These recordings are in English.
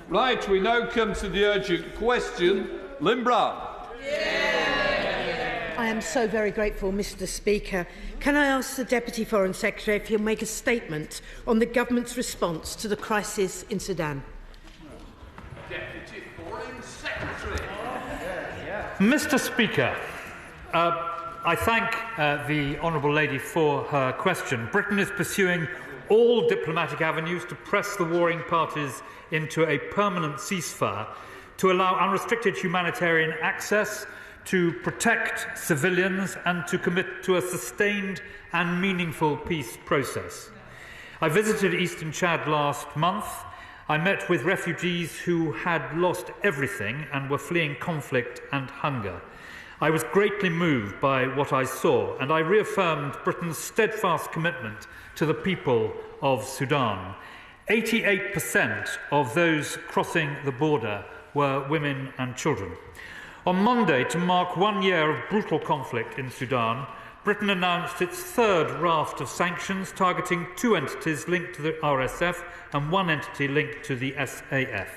Right, we now come to the urgent question. Imran. I am so very grateful, Mr. Speaker. Can I ask the Deputy Foreign Secretary if he'll make a statement on the government's response to the crisis in Sudan? Deputy Foreign Secretary. Mr. Speaker, I thank the Honourable Lady for her question. Britain is pursuing all diplomatic avenues to press the warring parties into a permanent ceasefire, to allow unrestricted humanitarian access, to protect civilians and to commit to a sustained and meaningful peace process. I visited Eastern Chad last month. I met with refugees who had lost everything and were fleeing conflict and hunger. I was greatly moved by what I saw, and I reaffirmed Britain's steadfast commitment to the people of Sudan. 88% of those crossing the border were women and children. On Monday, to mark 1 year of brutal conflict in Sudan, Britain announced its third raft of sanctions targeting 2 entities linked to the RSF and 1 entity linked to the SAF.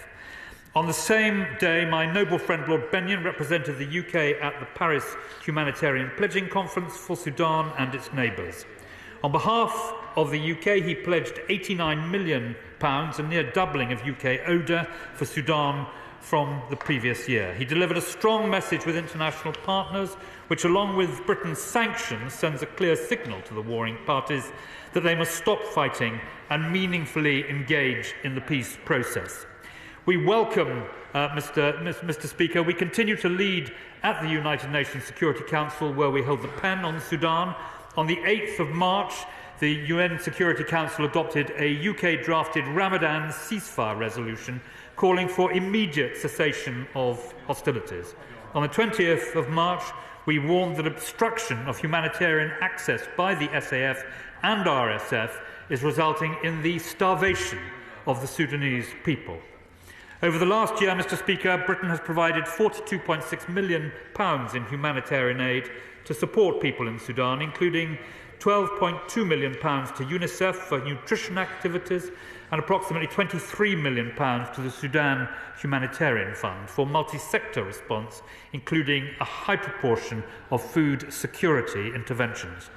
On the same day, my noble friend Lord Bennion represented the UK at the Paris Humanitarian Pledging Conference for Sudan and its neighbours. On behalf of the UK, he pledged £89 million, a near doubling of UK ODA for Sudan from the previous year. He delivered a strong message with international partners, which, along with Britain's sanctions, sends a clear signal to the warring parties that they must stop fighting and meaningfully engage in the peace process. We welcome, Mr. Speaker, we continue to lead at the United Nations Security Council, where we hold the pen on Sudan. On the 8th of March, the UN Security Council adopted a UK-drafted Ramadan ceasefire resolution calling for immediate cessation of hostilities. On the 20th of March, we warned that obstruction of humanitarian access by the SAF and RSF is resulting in the starvation of the Sudanese people. Over the last year, Mr. Speaker, Britain has provided £42.6 million in humanitarian aid to support people in Sudan, including £12.2 million to UNICEF for nutrition activities and approximately £23 million to the Sudan Humanitarian Fund for multi-sector response, including a high proportion of food security interventions.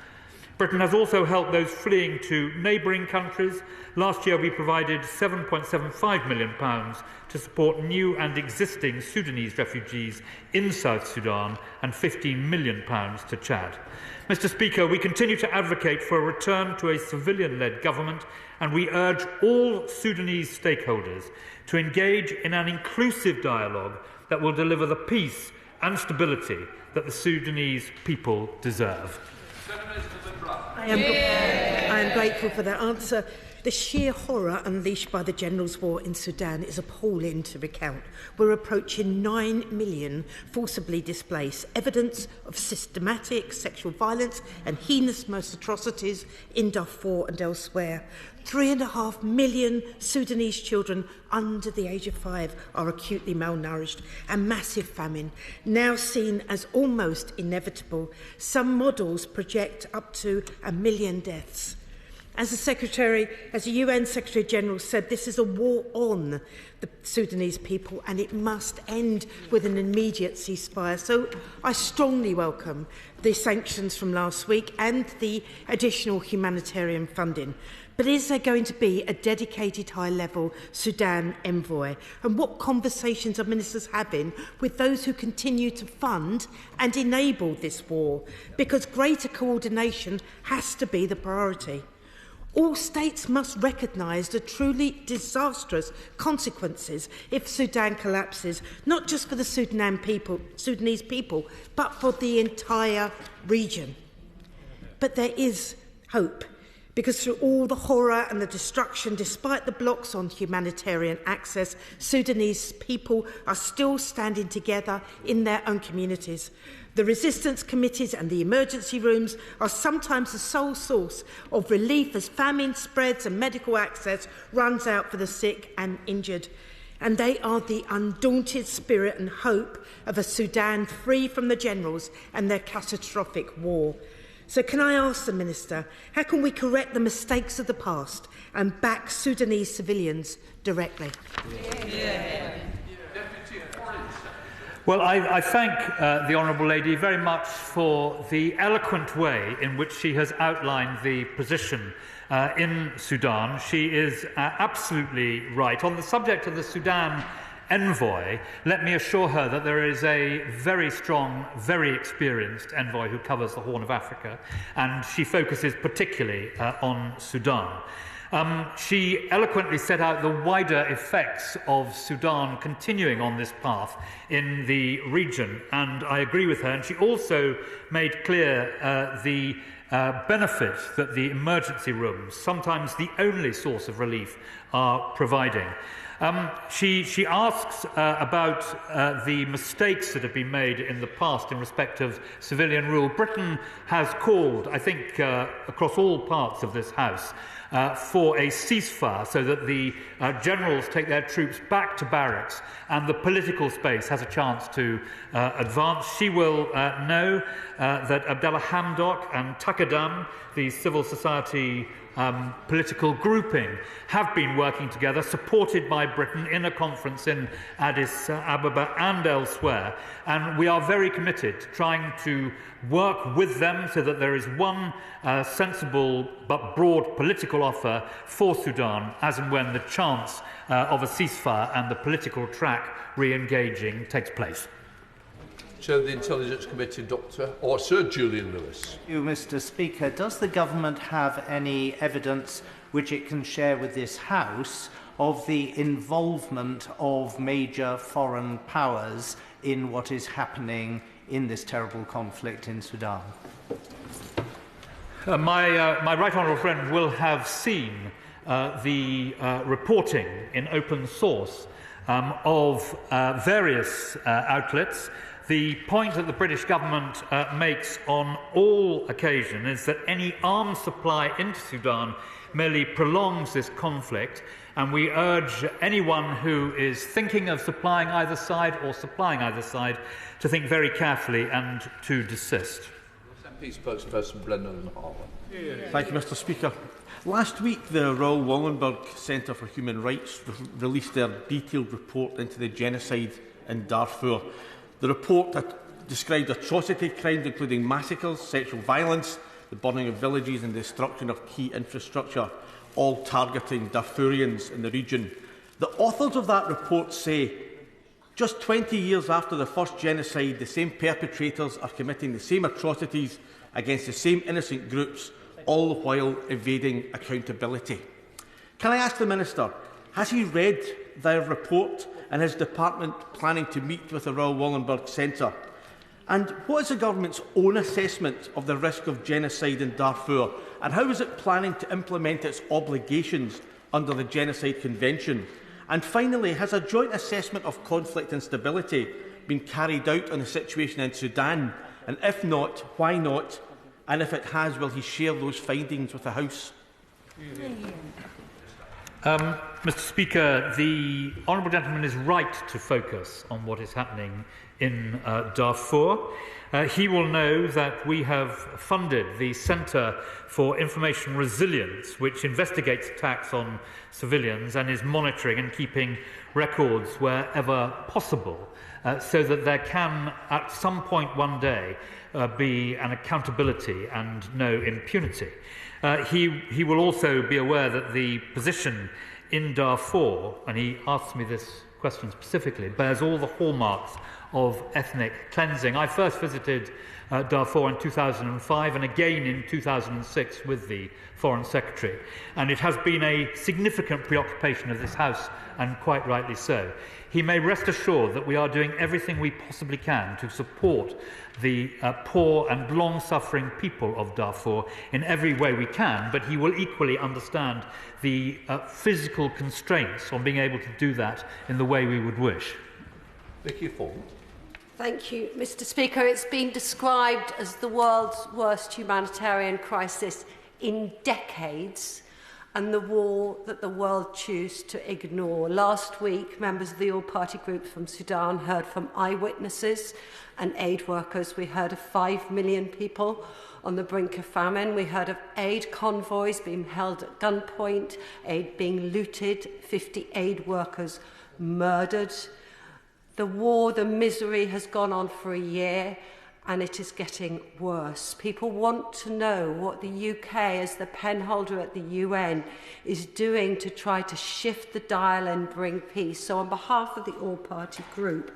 Britain has also helped those fleeing to neighbouring countries. Last year we provided £7.75 million to support new and existing Sudanese refugees in South Sudan and £15 million to Chad. Mr. Speaker, we continue to advocate for a return to a civilian-led government, and we urge all Sudanese stakeholders to engage in an inclusive dialogue that will deliver the peace and stability that the Sudanese people deserve. I am grateful for that answer. The sheer horror unleashed by the General's War in Sudan is appalling to recount. We're approaching 9 million forcibly displaced, evidence of systematic sexual violence and heinous mass atrocities in Darfur and elsewhere. 3.5 million Sudanese children under the age of 5 are acutely malnourished, and massive famine, now seen as almost inevitable. Some models project up to 1 million deaths. As the UN Secretary General said, this is a war on the Sudanese people, and it must end with an immediate ceasefire. So I strongly welcome the sanctions from last week and the additional humanitarian funding. But is there going to be a dedicated high-level Sudan envoy? And what conversations are ministers having with those who continue to fund and enable this war? Because greater coordination has to be the priority. All states must recognise the truly disastrous consequences if Sudan collapses, not just for the Sudanese people, but for the entire region. But there is hope, because through all the horror and the destruction, despite the blocks on humanitarian access, Sudanese people are still standing together in their own communities. The resistance committees and the emergency rooms are sometimes the sole source of relief as famine spreads and medical access runs out for the sick and injured. And they are the undaunted spirit and hope of a Sudan free from the generals and their catastrophic war. So can I ask the Minister, how can we correct the mistakes of the past and back Sudanese civilians directly? Well, I thank the Honourable Lady very much for the eloquent way in which she has outlined the position in Sudan. She is absolutely right. On the subject of the Sudan envoy, let me assure her that there is a very strong, very experienced envoy who covers the Horn of Africa, and she focuses particularly on Sudan. She eloquently set out the wider effects of Sudan continuing on this path in the region, and I agree with her. And she also made clear the benefit that the emergency rooms, sometimes the only source of relief, are providing. She asks about the mistakes that have been made in the past in respect of civilian rule. Britain has called, I think, across all parts of this House, for a ceasefire so that the generals take their troops back to barracks and the political space has a chance to advance. She will know that Abdallah Hamdok and Takadam, the civil society political grouping, have been working together, supported by Britain, in a conference in Addis Ababa and elsewhere. And we are very committed to trying to work with them so that there is one sensible but broad political offer for Sudan as and when the chance of a ceasefire and the political track re-engaging takes place. Chair of the Intelligence Committee, Sir Julian Lewis. Thank you, Mr. Speaker. Does the government have any evidence which it can share with this House of the involvement of major foreign powers in what is happening in this terrible conflict in Sudan? My right honourable friend will have seen the reporting in open source of various outlets. The point that the British government makes on all occasions is that any arms supply into Sudan merely prolongs this conflict, and we urge anyone who is thinking of supplying either side or supplying either side to think very carefully and to desist. Spokesperson Brendan Harwood. Thank you, Mr. Speaker. Last week, the Royal Wallenberg Centre for Human Rights released their detailed report into the genocide in Darfur. The report described atrocity crimes, including massacres, sexual violence, the burning of villages and destruction of key infrastructure, all targeting Darfurians in the region. The authors of that report say just 20 years after the first genocide, the same perpetrators are committing the same atrocities against the same innocent groups, all the while evading accountability. Can I ask the Minister, has he read their report and his department planning to meet with the Royal Wallenberg Centre? And what is the government's own assessment of the risk of genocide in Darfur, and how is it planning to implement its obligations under the Genocide Convention? And finally, has a joint assessment of conflict and stability been carried out on the situation in Sudan? And if not, why not? And if it has, will he share those findings with the House? Mr. Speaker, the honourable gentleman is right to focus on what is happening in Darfur. He will know that we have funded the Centre for Information Resilience, which investigates attacks on civilians and is monitoring and keeping records wherever possible, so that there can, at some point one day, be an accountability and no impunity. He will also be aware that the position in Darfur, and he asked me this question specifically, bears all the hallmarks of ethnic cleansing. I first visited Darfur in 2005 and again in 2006 with the Foreign Secretary, and it has been a significant preoccupation of this House, and quite rightly so. He may rest assured that we are doing everything we possibly can to support the poor and long-suffering people of Darfur in every way we can, but he will equally understand the physical constraints on being able to do that in the way we would wish. Vicky Ford. Thank you, Mr. Speaker. It's been described as the world's worst humanitarian crisis in decades, and the war that the world choose to ignore. Last week, members of the all-party group from Sudan heard from eyewitnesses and aid workers. We heard of 5 million people on the brink of famine. We heard of aid convoys being held at gunpoint, aid being looted, 50 aid workers murdered. The war, the misery has gone on for a year, and it is getting worse. People want to know what the UK, as the penholder at the UN, is doing to try to shift the dial and bring peace. So on behalf of the all-party group,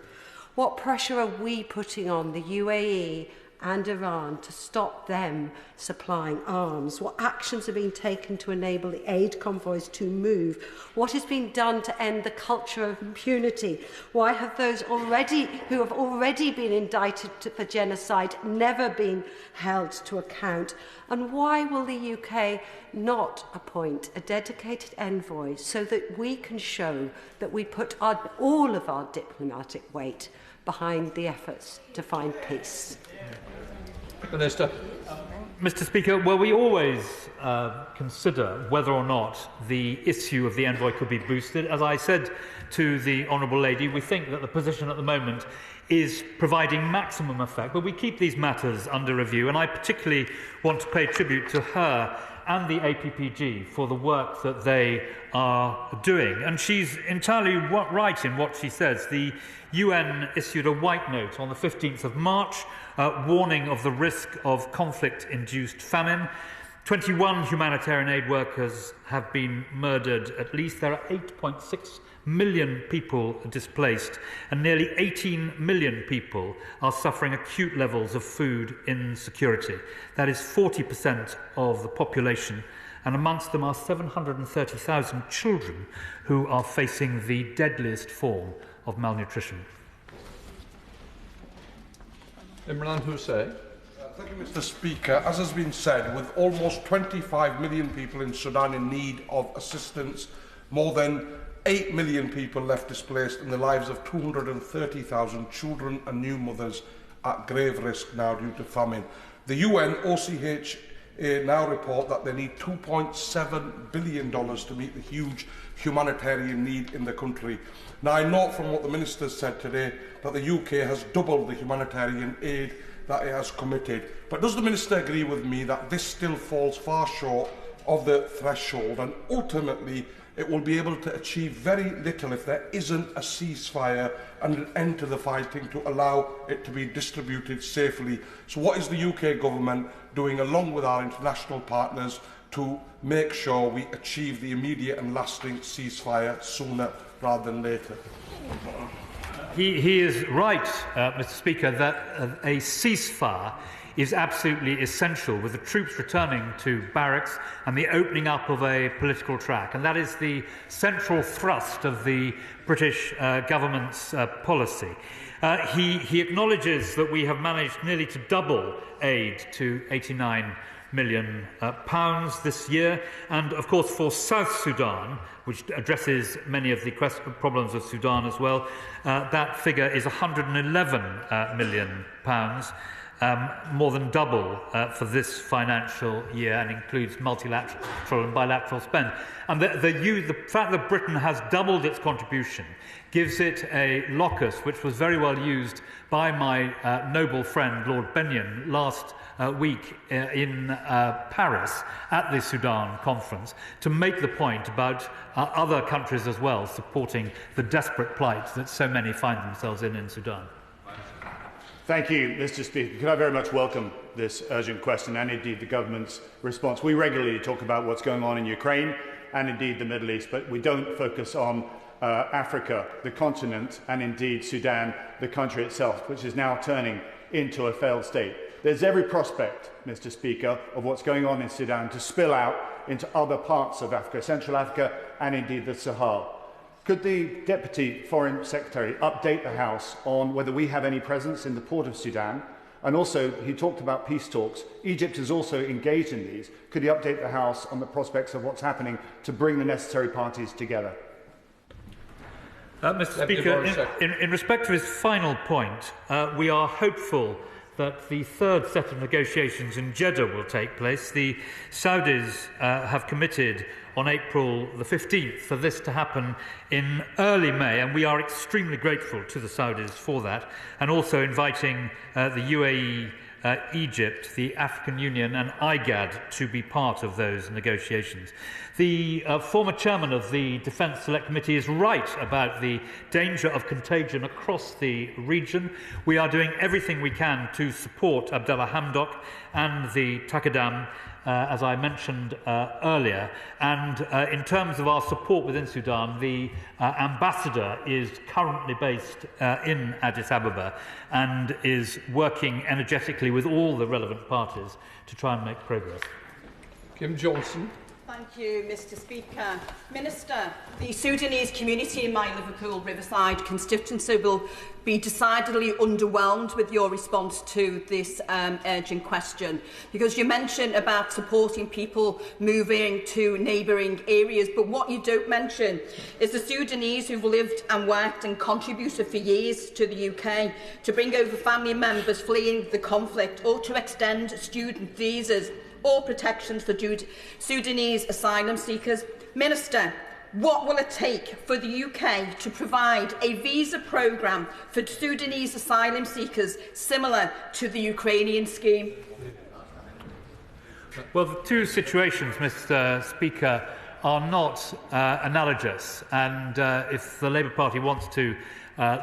what pressure are we putting on the UAE and Iran to stop them supplying arms? What actions are being taken to enable the aid convoys to move? What has been done to end the culture of impunity? Why have those who have already been indicted for genocide never been held to account? And why will the UK not appoint a dedicated envoy so that we can show that we put all of our diplomatic weight behind the efforts to find peace? Minister. Mr. Speaker, well, we always consider whether or not the issue of the envoy could be boosted. As I said to the Honourable Lady, we think that the position at the moment is providing maximum effect, but we keep these matters under review, and I particularly want to pay tribute to her and the APPG for the work that they are doing. And she's entirely right in what she says. The UN issued a white note on the 15th of March, warning of the risk of conflict-induced famine. 21 humanitarian aid workers have been murdered at least. There are 8.6 million people displaced, and nearly 18 million people are suffering acute levels of food insecurity. That is 40% of the population, and amongst them are 730,000 children who are facing the deadliest form of malnutrition. Imran Hussain. Thank you, Mr. Speaker. As has been said, with almost 25 million people in Sudan in need of assistance, more than 8 million people left displaced, and the lives of 230,000 children and new mothers at grave risk now due to famine. The UN OCHA now report that they need $2.7 billion to meet the huge humanitarian need in the country. Now, I note from what the Minister said today that the UK has doubled the humanitarian aid that it has committed. But does the Minister agree with me that this still falls far short of the threshold, and ultimately it will be able to achieve very little if there isn't a ceasefire and an end to the fighting to allow it to be distributed safely? So what is the UK government doing, along with our international partners, to make sure we achieve the immediate and lasting ceasefire sooner rather than later? He is right, Mr. Speaker, that a ceasefire is absolutely essential, with the troops returning to barracks and the opening up of a political track. And that is the central thrust of the British government's policy. He acknowledges that we have managed nearly to double aid to £89 million this year. And, of course, for South Sudan, which addresses many of the problems of Sudan as well, that figure is £111 million. More than double for this financial year, and includes multilateral and bilateral spend. And the fact that Britain has doubled its contribution gives it a locus, which was very well used by my noble friend Lord Benyon last week in Paris at the Sudan conference, to make the point about other countries as well supporting the desperate plight that so many find themselves in Sudan. Thank you, Mr. Speaker. Can I very much welcome this urgent question and indeed the government's response. We regularly talk about what's going on in Ukraine and indeed the Middle East, but we don't focus on Africa, the continent, and indeed Sudan, the country itself, which is now turning into a failed state. There's every prospect, Mr. Speaker, of what's going on in Sudan to spill out into other parts of Africa, Central Africa, and indeed the Sahel. Could the Deputy Foreign Secretary update the House on whether we have any presence in the port of Sudan? And also, he talked about peace talks. Egypt is also engaged in these. Could he update the House on the prospects of what's happening to bring the necessary parties together? Mr. Speaker, in respect to his final point, we are hopeful that the third set of negotiations in Jeddah will take place. The Saudis have committed on April the 15th for this to happen in early May, and we are extremely grateful to the Saudis for that, and also inviting the UAE Egypt, the African Union and IGAD to be part of those negotiations. The former chairman of the Defence Select Committee is right about the danger of contagion across the region. We are doing everything we can to support Abdullah Hamdok and the Takadam, as I mentioned earlier. And in terms of our support within Sudan, the ambassador is currently based in Addis Ababa and is working energetically with all the relevant parties to try and make progress. Kim Johnson. Thank you, Mr. Speaker. Minister, the Sudanese community in my Liverpool Riverside constituency will be decidedly underwhelmed with your response to this urgent question, because you mentioned about supporting people moving to neighbouring areas, but what you don't mention is the Sudanese who've lived and worked and contributed for years to the UK to bring over family members fleeing the conflict, or to extend student visas or protections for Sudanese asylum seekers. Minister, what will it take for the UK to provide a visa programme for Sudanese asylum seekers similar to the Ukrainian scheme? Well, the two situations, Mr. Speaker, are not analogous, and if the Labour Party wants to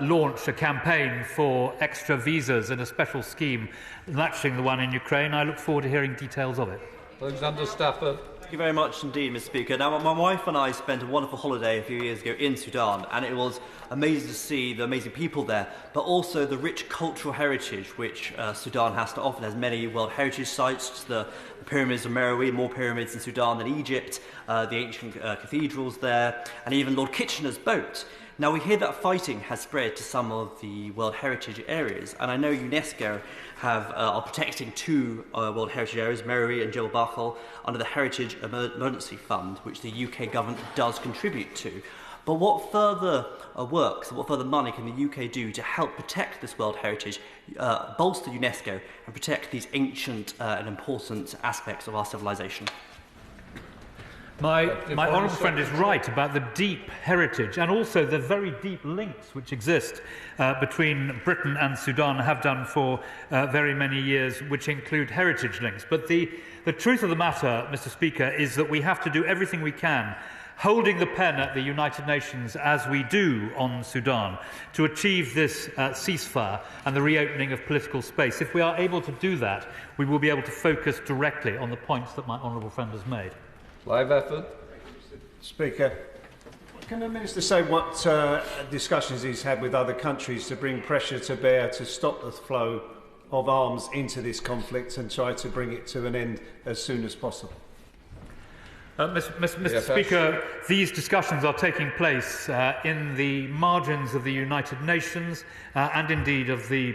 launch a campaign for extra visas and a special scheme matching the one in Ukraine, I look forward to hearing details of it. Alexander Stafford. Thank you very much indeed, Mr. Speaker. Now, my wife and I spent a wonderful holiday a few years ago in Sudan, and it was amazing to see the amazing people there, but also the rich cultural heritage which Sudan has to offer. There's many World Heritage sites, the pyramids of Meroe, more pyramids in Sudan than Egypt, the ancient cathedrals there, and even Lord Kitchener's boat. Now, we hear that fighting has spread to some of the World Heritage areas, and I know UNESCO are protecting two World Heritage areas, Meroe and Jebel Bakhol, under the Heritage Emergency Fund, which the UK government does contribute to. But what further what further money can the UK do to help protect this World Heritage, bolster UNESCO, and protect these ancient and important aspects of our civilization? My honourable friend is right about the deep heritage and also the very deep links which exist between Britain and Sudan, have done for very many years, which include heritage links. But the truth of the matter, Mr. Speaker, is that we have to do everything we can, holding the pen at the United Nations as we do on Sudan, to achieve this ceasefire and the reopening of political space. If we are able to do that, we will be able to focus directly on the points that my honourable friend has made. Clive Efford. Speaker, can the Minister say what discussions he's had with other countries to bring pressure to bear to stop the flow of arms into this conflict and try to bring it to an end as soon as possible? Mr. Speaker, these discussions are taking place in the margins of the United Nations and indeed of the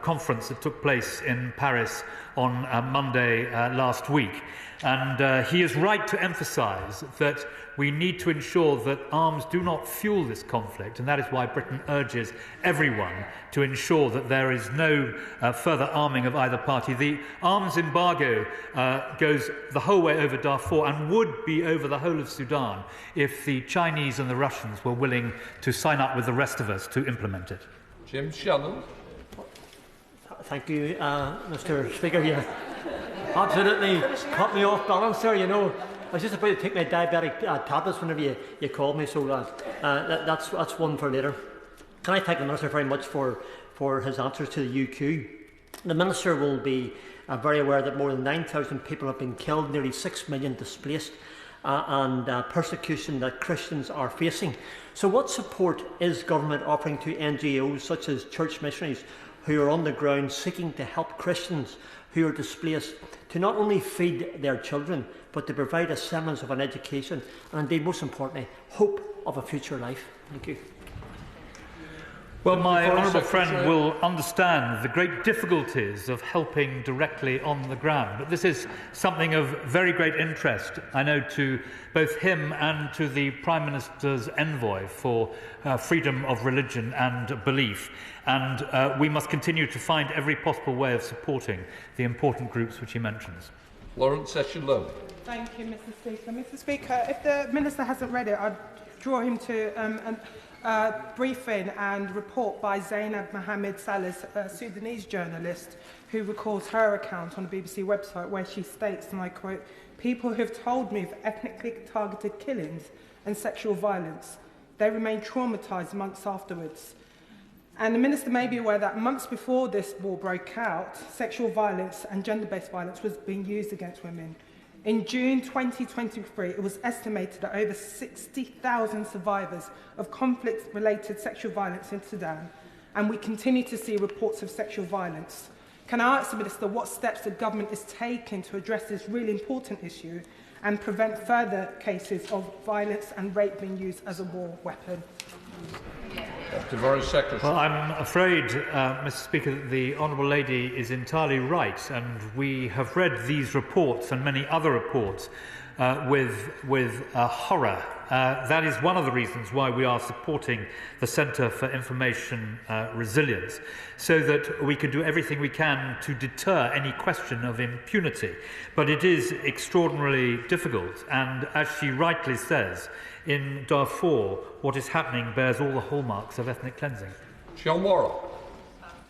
conference that took place in Paris on Monday last week. And he is right to emphasise that we need to ensure that arms do not fuel this conflict, and that is why Britain urges everyone to ensure that there is no further arming of either party. The arms embargo goes the whole way over Darfur and would be over the whole of Sudan if the Chinese and the Russians were willing to sign up with the rest of us to implement it. Jim Shannon. Thank you, Mr. Speaker. You absolutely cut me off balance there, you know. I was just about to take my diabetic tablets whenever you called me, so that's one for later. Can I thank the Minister very much for his answers to the UQ? The Minister will be very aware that more than 9,000 people have been killed, nearly 6 million displaced, and persecution that Christians are facing. So what support is government offering to NGOs such as church missionaries who are on the ground seeking to help Christians who are displaced to not only feed their children, but to provide a semblance of an education and indeed, most importantly, hope of a future life? Thank you. Well, my honourable friend will understand the great difficulties of helping directly on the ground. But this is something of very great interest, I know, to both him and to the Prime Minister's envoy for freedom of religion and belief. And we must continue to find every possible way of supporting the important groups which he mentions. Lawrence Session-Lowe. Thank you, Mr. Speaker. Mr. Speaker, if the Minister hasn't read it, I'd draw him to a briefing and report by Zainab Mohammed Saleh, a Sudanese journalist, who records her account on the BBC website, where she states, and I quote, "People have told me of ethnically targeted killings and sexual violence. They remain traumatised months afterwards." And the Minister may be aware that months before this war broke out, sexual violence and gender-based violence was being used against women. In June 2023, it was estimated that over 60,000 survivors of conflict-related sexual violence in Sudan, and we continue to see reports of sexual violence. Can I ask the Minister what steps the government is taking to address this really important issue and prevent further cases of violence and rape being used as a war weapon? Well, I'm afraid, Mr. Speaker, that the Honourable Lady is entirely right, and we have read these reports and many other reports with horror. That is one of the reasons why we are supporting the Centre for Information Resilience, so that we can do everything we can to deter any question of impunity. But it is extraordinarily difficult, and as she rightly says, in Darfur, what is happening bears all the hallmarks of ethnic cleansing. John Worrell.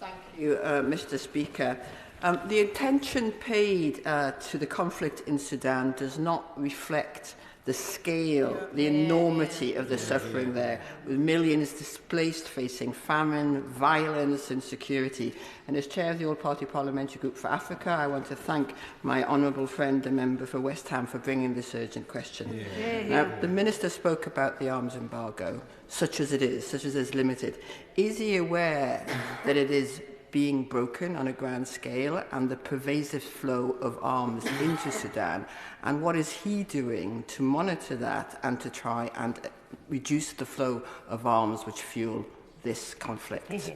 Thank you, Mr. Speaker. The attention paid to the conflict in Sudan does not reflect the scale, the enormity of the suffering there, with millions displaced, facing famine, violence, insecurity. And as chair of the All-Party Parliamentary Group for Africa, I want to thank my honourable friend, the member for West Ham, for bringing this urgent question. Now, the Minister spoke about the arms embargo, such as it is limited. Is he aware that it is being broken on a grand scale and the pervasive flow of arms into Sudan? And what is he doing to monitor that and to try and reduce the flow of arms which fuel this conflict?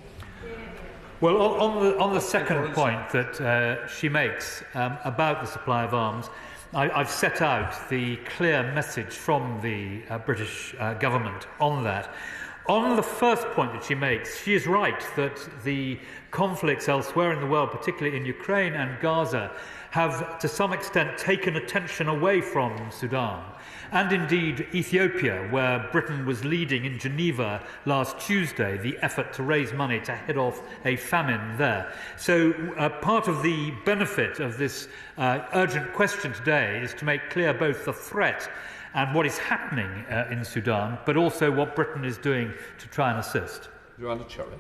Well, on the second point that she makes about the supply of arms, I've set out the clear message from the British government on that. On the first point that she makes, she is right that the conflicts elsewhere in the world, particularly in Ukraine and Gaza, have to some extent taken attention away from Sudan. And indeed Ethiopia, where Britain was leading in Geneva last Tuesday the effort to raise money to head off a famine there. So part of the benefit of this urgent question today is to make clear both the threat and what is happening in Sudan, but also what Britain is doing to try and assist. Joanna Cherry.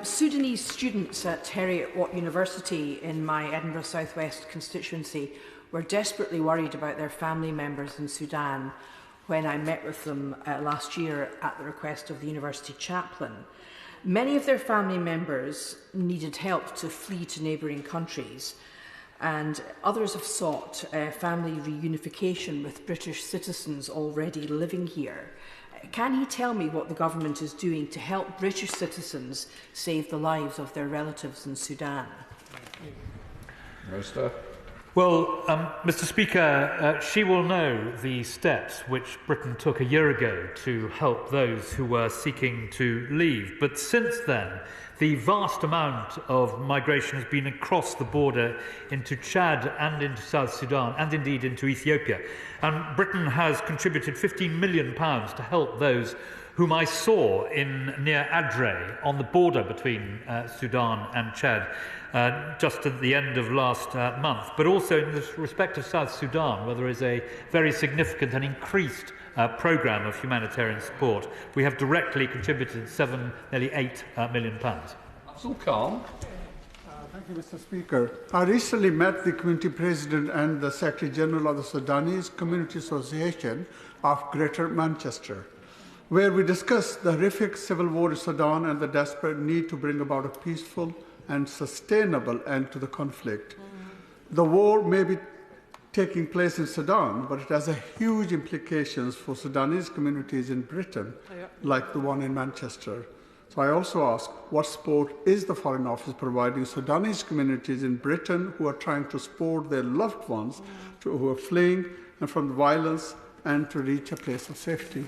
Sudanese students at Heriot-Watt University in my Edinburgh South West constituency were desperately worried about their family members in Sudan when I met with them last year at the request of the university chaplain. Many of their family members needed help to flee to neighbouring countries, and others have sought family reunification with British citizens already living here. Can he tell me what the government is doing to help British citizens save the lives of their relatives in Sudan? Minister. Well, Mr. Speaker, she will know the steps which Britain took a year ago to help those who were seeking to leave. But since then, the vast amount of migration has been across the border into Chad and into South Sudan, and indeed into Ethiopia. And Britain has contributed £15 million to help those whom I saw near Adre on the border between Sudan and Chad just at the end of last month, but also in respect of South Sudan, where there is a very significant and increased programme of humanitarian support. We have directly contributed nearly £8 million. So calm. Thank you, Mr. Speaker. I recently met the community president and the Secretary General of the Sudanese Community Association of Greater Manchester, where we discussed the horrific civil war in Sudan and the desperate need to bring about a peaceful and sustainable end to the conflict. The war may be taking place in Sudan, but it has huge implications for Sudanese communities in Britain, like the one in Manchester. So I also ask, what support is the Foreign Office providing Sudanese communities in Britain who are trying to support their loved ones who are fleeing and from the violence and to reach a place of safety?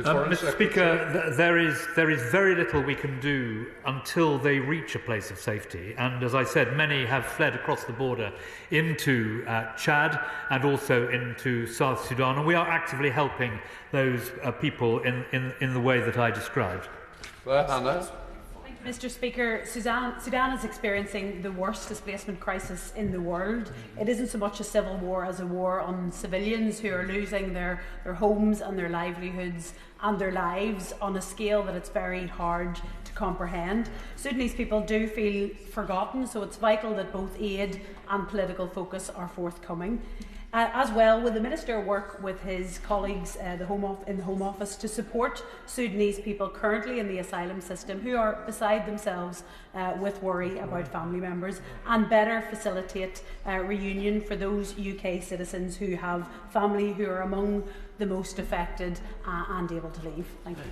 Mr. Speaker, there is very little we can do until they reach a place of safety. And as I said, many have fled across the border into Chad and also into South Sudan. And we are actively helping those people in the way that I described. Hannah. Mr. Speaker, Sudan is experiencing the worst displacement crisis in the world. It isn't so much a civil war as a war on civilians who are losing their homes and their livelihoods and their lives on a scale that it's very hard to comprehend. Sudanese people do feel forgotten, so it's vital that both aid and political focus are forthcoming. As well, will the Minister work with his colleagues in the Home Office to support Sudanese people currently in the asylum system who are beside themselves with worry about family members, and better facilitate reunion for those UK citizens who have family who are among the most affected and able to leave? Thank you.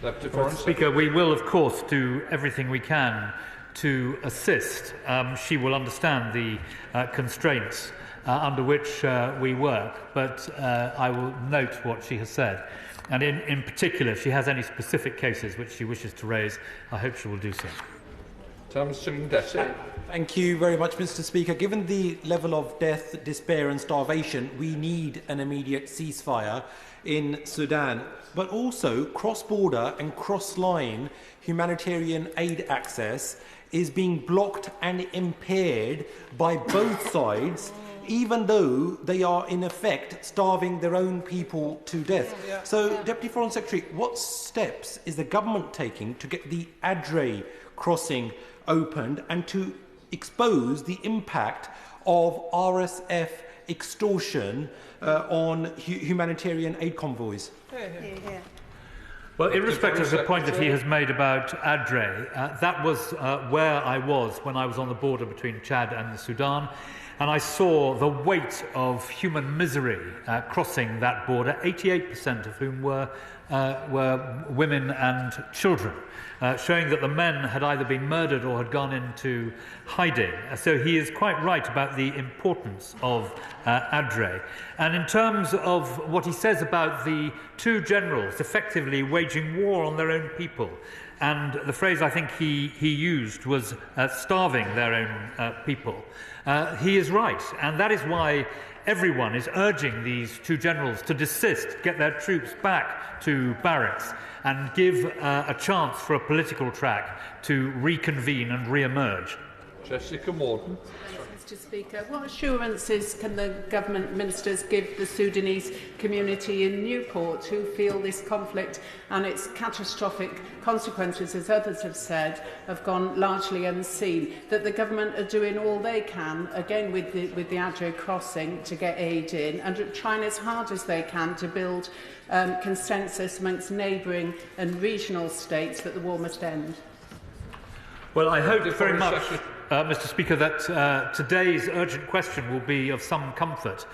Mr. Speaker, we will of course do everything we can to assist. She will understand the constraints under which we work, but I will note what she has said. And in particular, if she has any specific cases which she wishes to raise, I hope she will do so. Thank you very much, Mr. Speaker. Given the level of death, despair and starvation, we need an immediate ceasefire in Sudan, but also cross-border and cross-line humanitarian aid access is being blocked and impaired by both sides, even though they are in effect starving their own people to death. So, Deputy Foreign Secretary, what steps is the government taking to get the Adre crossing opened and to expose the impact of RSF extortion on humanitarian aid convoys? Well, in respect of the point that he has made about Adre, that was where I was when I was on the border between Chad and the Sudan. And I saw the weight of human misery crossing that border, 88% of whom were women and children, showing that the men had either been murdered or had gone into hiding. So he is quite right about the importance of Adre. And in terms of what he says about the two generals effectively waging war on their own people, and the phrase I think he used was starving their own people. He is right, and that is why everyone is urging these two generals to desist, get their troops back to barracks, and give a chance for a political track to reconvene and re-emerge. Jessica Morton. Mr. Speaker, what assurances can the government ministers give the Sudanese community in Newport who feel this conflict and its catastrophic consequences, as others have said, have gone largely unseen, that the government are doing all they can, again with the Adre crossing, to get aid in, and trying as hard as they can to build consensus amongst neighbouring and regional states that the war must end? Well, I hope very much, Mr. Speaker, that today's urgent question will be of some comfort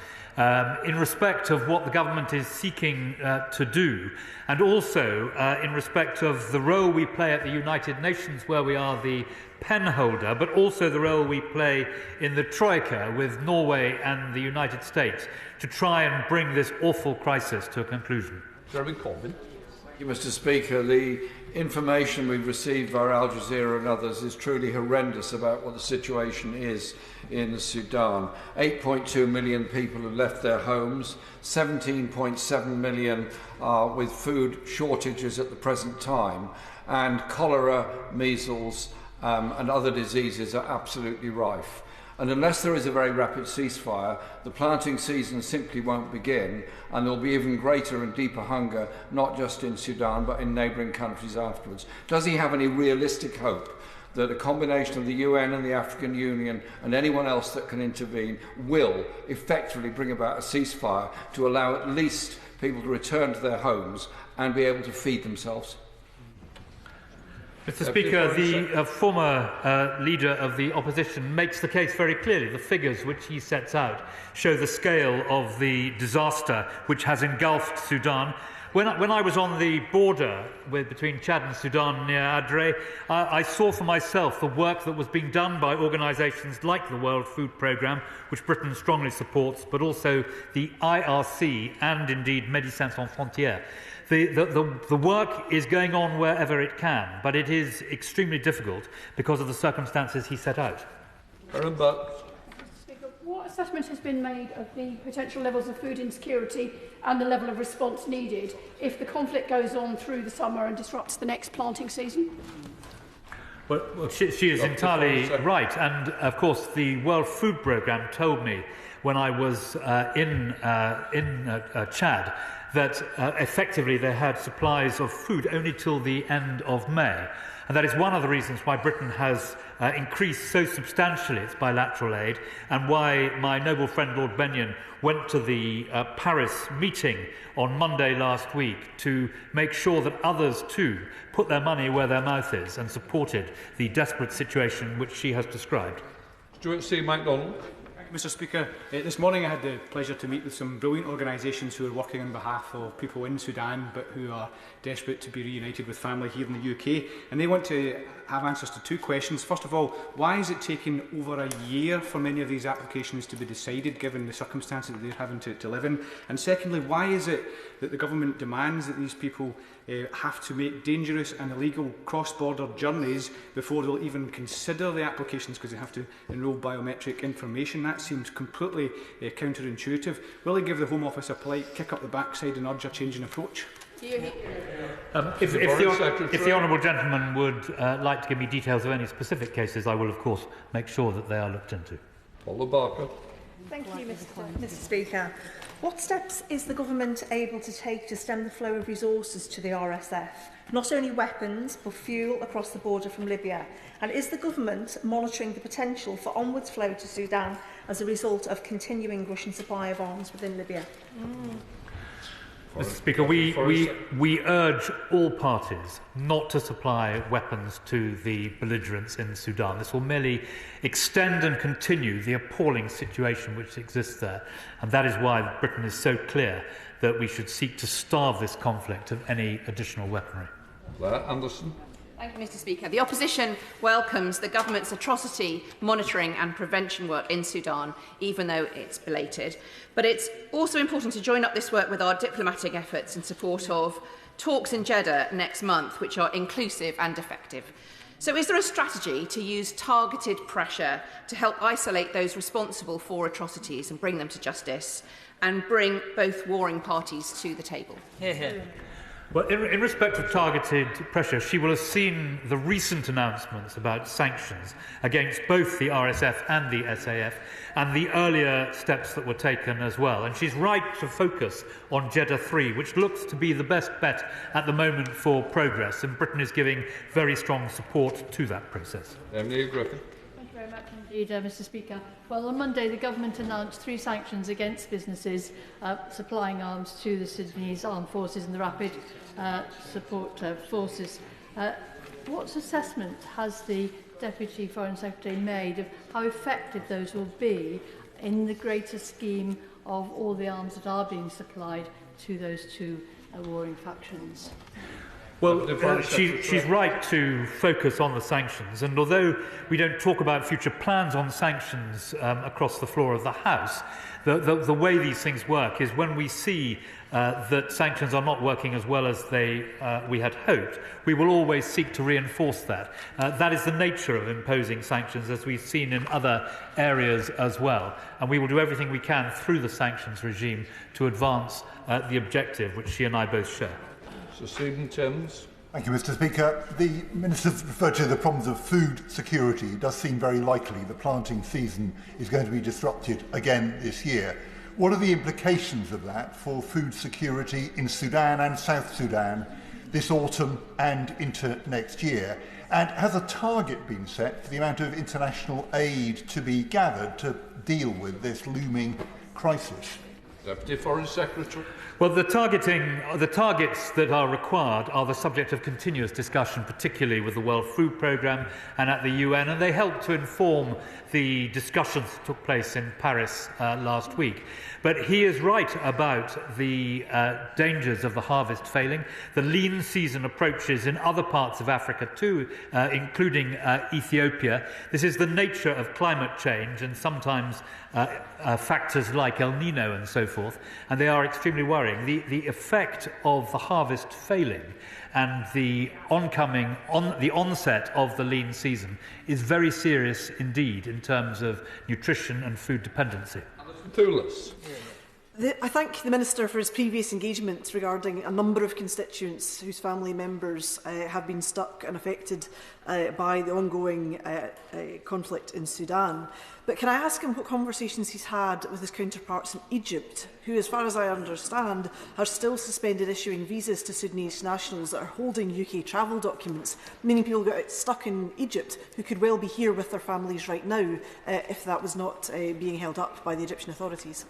in respect of what the government is seeking to do, and also in respect of the role we play at the United Nations, where we are the penholder, but also the role we play in the Troika with Norway and the United States to try and bring this awful crisis to a conclusion. Jeremy Corbyn. Thank you, Mr. Speaker. The information we've received via Al Jazeera and others is truly horrendous about what the situation is in Sudan. 8.2 million people have left their homes, 17.7 million are with food shortages at the present time, and cholera, measles and other diseases are absolutely rife. And unless there is a very rapid ceasefire, the planting season simply won't begin, and there will be even greater and deeper hunger, not just in Sudan, but in neighbouring countries afterwards. Does he have any realistic hope that a combination of the UN and the African Union and anyone else that can intervene will effectively bring about a ceasefire to allow at least people to return to their homes and be able to feed themselves? Mr. Speaker, the former leader of the opposition makes the case very clearly. The figures which he sets out show the scale of the disaster which has engulfed Sudan. When I was on the border between Chad and Sudan near Adre, I saw for myself the work that was being done by organisations like the World Food Programme, which Britain strongly supports, but also the IRC and indeed Médecins Sans Frontières. The work is going on wherever it can, but it is extremely difficult because of the circumstances he set out. What assessment has been made of the potential levels of food insecurity and the level of response needed if the conflict goes on through the summer and disrupts the next planting season? Well, she is entirely right, and of course the World Food Programme told me when I was in Chad that effectively they had supplies of food only till the end of May. And that is one of the reasons why Britain has increased so substantially its bilateral aid, and why my noble friend Lord Benyon went to the Paris meeting on Monday last week to make sure that others too put their money where their mouth is and supported the desperate situation which she has described. Stuart C. MacDonald. Mr Speaker, this morning I had the pleasure to meet with some brilliant organisations who are working on behalf of people in Sudan but who are desperate to be reunited with family here in the UK, and they want to have answers to two questions. First of all, why is it taking over a year for many of these applications to be decided given the circumstances that they're having to live in? And secondly, why is it that the government demands that these people have to make dangerous and illegal cross-border journeys before they'll even consider the applications because they have to enrol biometric information? That seems completely counterintuitive. Will they give the Home Office a polite kick up the backside and urge a change in approach? If the honourable gentleman would like to give me details of any specific cases, I will of course make sure that they are looked into. Paula Barker. Thank you, Mr Speaker. What steps is the government able to take to stem the flow of resources to the RSF? Not only weapons, but fuel across the border from Libya. And is the government monitoring the potential for onwards flow to Sudan as a result of continuing Russian supply of arms within Libya? Mr Speaker, we urge all parties not to supply weapons to the belligerents in Sudan. This will merely extend and continue the appalling situation which exists there, and that is why Britain is so clear that we should seek to starve this conflict of any additional weaponry. Claire Anderson. Thank you, Mr Speaker. The opposition welcomes the government's atrocity monitoring and prevention work in Sudan, even though it's belated. But it's also important to join up this work with our diplomatic efforts in support of talks in Jeddah next month, which are inclusive and effective. So is there a strategy to use targeted pressure to help isolate those responsible for atrocities and bring them to justice and bring both warring parties to the table? Well, in respect of targeted pressure, she will have seen the recent announcements about sanctions against both the RSF and the SAF, and the earlier steps that were taken as well. And she's right to focus on Jeddah 3, which looks to be the best bet at the moment for progress, and Britain is giving very strong support to that process. Emily Griffin. Thank you very much indeed, Mr Speaker. Well, on Monday, the government announced 3 sanctions against businesses supplying arms to the Sudanese armed forces and the rapid support forces. What assessment has the Deputy Foreign Secretary made of how effective those will be in the greater scheme of all the arms that are being supplied to those two warring factions? Well, she's right to focus on the sanctions, and although we don't talk about future plans on sanctions across the floor of the House, the way these things work is when we see that sanctions are not working as well as we had hoped, we will always seek to reinforce that. That is the nature of imposing sanctions, as we've seen in other areas as well, and we will do everything we can through the sanctions regime to advance the objective which she and I both share. Sir Stephen Timms. Thank you, Mr Speaker. The Minister's referred to the problems of food security. It does seem very likely the planting season is going to be disrupted again this year. What are the implications of that for food security in Sudan and South Sudan this autumn and into next year? And has a target been set for the amount of international aid to be gathered to deal with this looming crisis? Deputy Foreign Secretary. Well, the targets that are required are the subject of continuous discussion, particularly with the World Food Programme and at the UN, and they help to inform the discussions that took place in Paris last week. But he is right about the dangers of the harvest failing. The lean season approaches in other parts of Africa too, including Ethiopia. This is the nature of climate change and sometimes factors like El Nino and so forth, and they are extremely worrying. The effect of the harvest failing and the onset of the lean season is very serious indeed in terms of nutrition and food dependency. I thank the Minister for his previous engagement regarding a number of constituents whose family members have been stuck and affected by the ongoing conflict in Sudan. But can I ask him what conversations he's had with his counterparts in Egypt, who, as far as I understand, are still suspended issuing visas to Sudanese nationals that are holding UK travel documents, meaning people got stuck in Egypt who could well be here with their families right now if that was not being held up by the Egyptian authorities?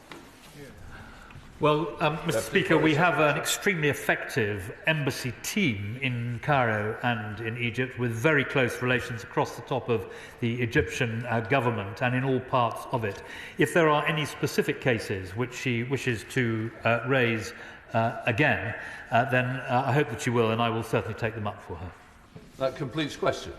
Well, Mr. Speaker, we have an extremely effective embassy team in Cairo and in Egypt with very close relations across the top of the Egyptian government and in all parts of it. If there are any specific cases which she wishes to raise again, then I hope that she will, and I will certainly take them up for her. That completes questions.